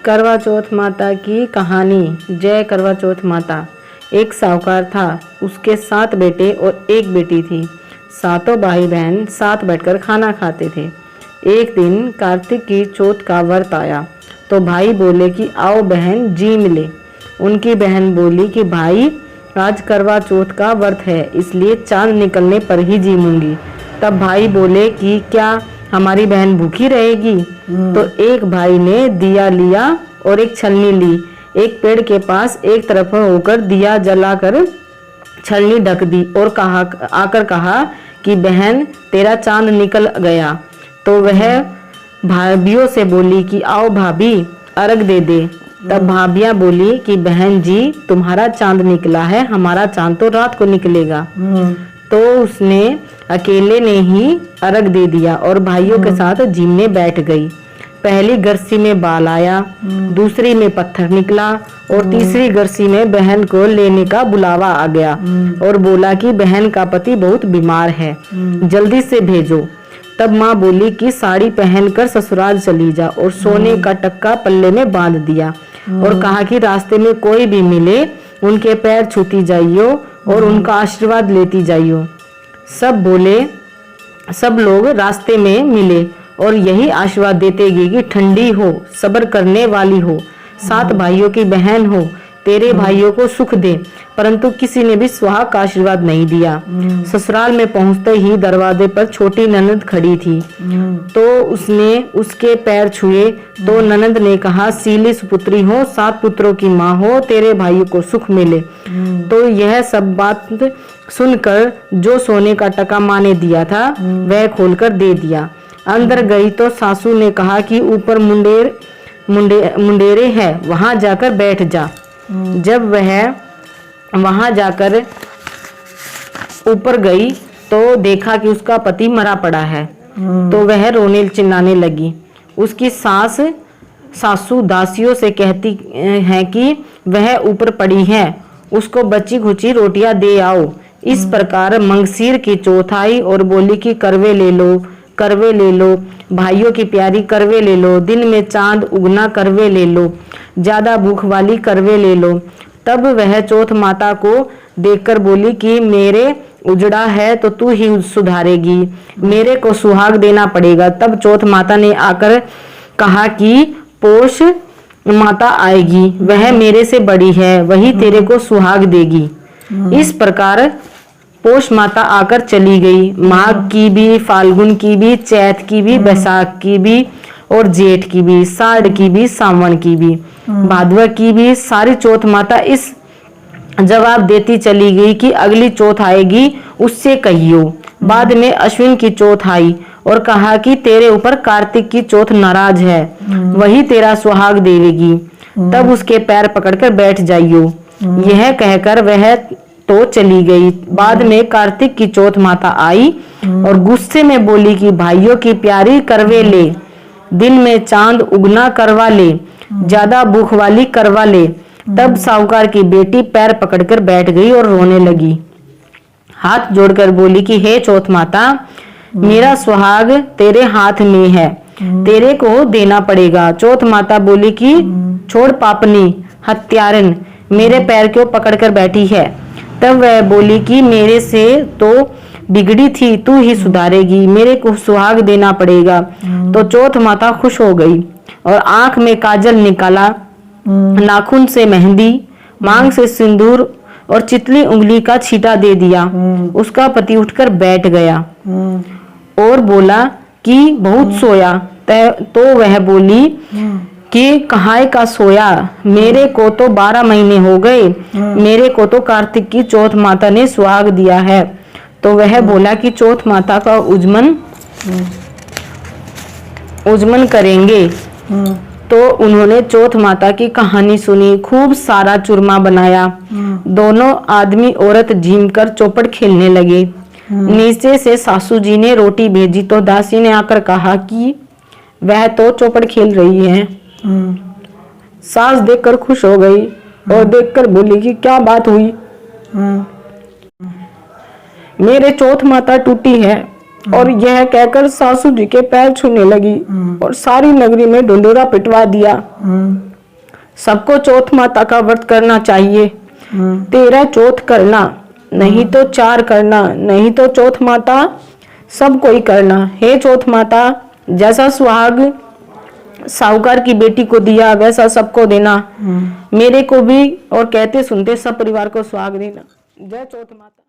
करवा चौथ माता की कहानी। जय करवा चौथ माता। एक साहूकार था, उसके 7 बेटे और 1 बेटी थी। सातों भाई बहन साथ बैठकर खाना खाते थे। एक दिन कार्तिक की चौथ का व्रत आया तो भाई बोले कि आओ बहन जी मिले। उनकी बहन बोली कि भाई आज करवा चौथ का व्रत है, इसलिए चांद निकलने पर ही जीमूंगी। तब भाई बोले कि क्या हमारी बहन भूखी रहेगी? तो एक भाई ने दिया लिया और एक छलनी ली। एक पेड़ के पास एक तरफ होकर दिया जलाकर छलनी ढक दी और कहा कि बहन तेरा चांद निकल गया। तो वह भाभियों से बोली कि आओ भाभी अर्घ दे दे। तब भाभियां बोली कि बहन जी तुम्हारा चांद निकला है, हमारा चांद तो रात को निकलेगा। तो उसने अकेले ने ही अर्घ दे दिया और भाइयों के साथ जीमने बैठ गई। पहली गरसी में बाल आया, दूसरी में पत्थर निकला और तीसरी गरसी में बहन को लेने का बुलावा आ गया और बोला कि बहन का पति बहुत बीमार है, जल्दी से भेजो। तब माँ बोली कि साड़ी पहनकर ससुराल चली जा और सोने का टक्का पल्ले में बांध दिया और कहा कि रास्ते में कोई भी मिले उनके पैर छूती जाइयो और उनका आशीर्वाद लेती जाइयो। सब लोग रास्ते में मिले और यही आशीर्वाद देते गए कि ठंडी हो, सब्र करने वाली हो, 7 भाइयों की बहन हो, तेरे भाइयों को सुख दे। परंतु किसी ने भी सुहाग का आशीर्वाद नहीं दिया। ससुराल में पहुंचते ही दरवाजे पर छोटी ननद खड़ी थी तो उसने उसके पैर छुए तो ननद ने कहा सीली सुपुत्री हो, 7 पुत्रों की माँ हो, तेरे भाइयों को सुख मिले। तो यह सब बात सुनकर जो सोने का टका माँ ने दिया था वह खोलकर दे दिया। अंदर गई तो सासू ने कहा कि ऊपर मुंडेरे है, वहां जाकर बैठ जा। जब वह वहां जाकर ऊपर गई तो देखा कि उसका पति मरा पड़ा है। तो वह रोने चिल्लाने लगी। उसकी सासू दासियों से कहती है कि वह ऊपर पड़ी है, उसको बची खुची रोटियां दे आओ। इस प्रकार मंगसीर की चौथ आई और बोली कि करवे ले लो, भाइयों की प्यारी करवे ले लो, दिन में चांद उगना करवे ले लो, ज्यादा भूख वाली करवे ले लो। तब वह चौथ माता को देखकर बोली कि मेरे उजड़ा है तो तू ही सुधारेगी, मेरे को सुहाग देना पड़ेगा। तब चौथ माता ने आकर कहा कि पोष माता आएगी, वह मेरे से बड़ी है, वही तेरे को सुहाग देगी। इस प्रकार पोष माता आकर चली गई। माघ की भी, फाल्गुन की भी, चैत की भी, बैसाख की भी और जेठ की भी, साढ़ की भी, सावन की भी, भादवा की भी, सारी चौथ माता इस जवाब देती चली गई कि अगली चौथ आएगी उससे कहियो। बाद में अश्विन की चौथ आई और कहा कि तेरे ऊपर कार्तिक की चौथ नाराज है, वही तेरा सुहाग देवेगी, तब उसके पैर पकड़कर बैठ जाइयो। यह कहकर वह तो चली गई। बाद में कार्तिक की चौथ माता आई और गुस्से में बोली कि भाइयों की प्यारी करवे ले, दिन में चांद उगना करवा ले, ज्यादा भूख वाली करवा ले। तब साहूकार की बेटी पैर पकड़कर बैठ गई और रोने लगी। हाथ जोड़कर बोली कि हे चौथ माता, मेरा सुहाग तेरे हाथ में है, तेरे को देना पड़ेगा। चौथ माता बोली कि छोड़ पापनी हत्यारन, मेरे पैर क्यों पकड़कर बैठी है? तब वह बोली कि मेरे से तो बिगड़ी थी, तू ही सुधारेगी, मेरे को सुहाग देना पड़ेगा। तो चौथ माता खुश हो गई और आंख में काजल निकाला, नाखून से मेहंदी, मांग से सिंदूर और चितली उंगली का छींटा दे दिया। उसका पति उठकर बैठ गया और बोला कि बहुत सोया। तो वह बोली कि कहाय का सोया, मेरे को तो 12 महीने हो गए, मेरे को तो कार्तिक की चौथ माता ने सुहाग दिया है। तो वह बोला कि चौथ माता का उज्जमन करेंगे। तो उन्होंने चौथ माता की कहानी सुनी, खूब सारा चूरमा बनाया। दोनों आदमी औरत झीमकर चौपड़ खेलने लगे। नीचे से सासू जी ने रोटी भेजी तो दासी ने आकर कहा कि वह तो चौपड़ खेल रही है। सास देखकर खुश हो गई और देखकर बोली कि क्या बात हुई? मेरे चौथ माता टूटी है, और यह कहकर सासू जी के पैर छूने लगी और सारी नगरी में ढिंढोरा पिटवा दिया। सबको चौथ माता का व्रत करना चाहिए। 13 चौथ करना, नहीं तो 4 करना, नहीं तो चौथ माता सब कोई करना। हे चौथ माता, जैसा सुहाग साहूकार की बेटी को दिया वैसा सबको देना, मेरे को भी और कहते सुनते सब परिवार को सुहाग देना। जय चौथ माता।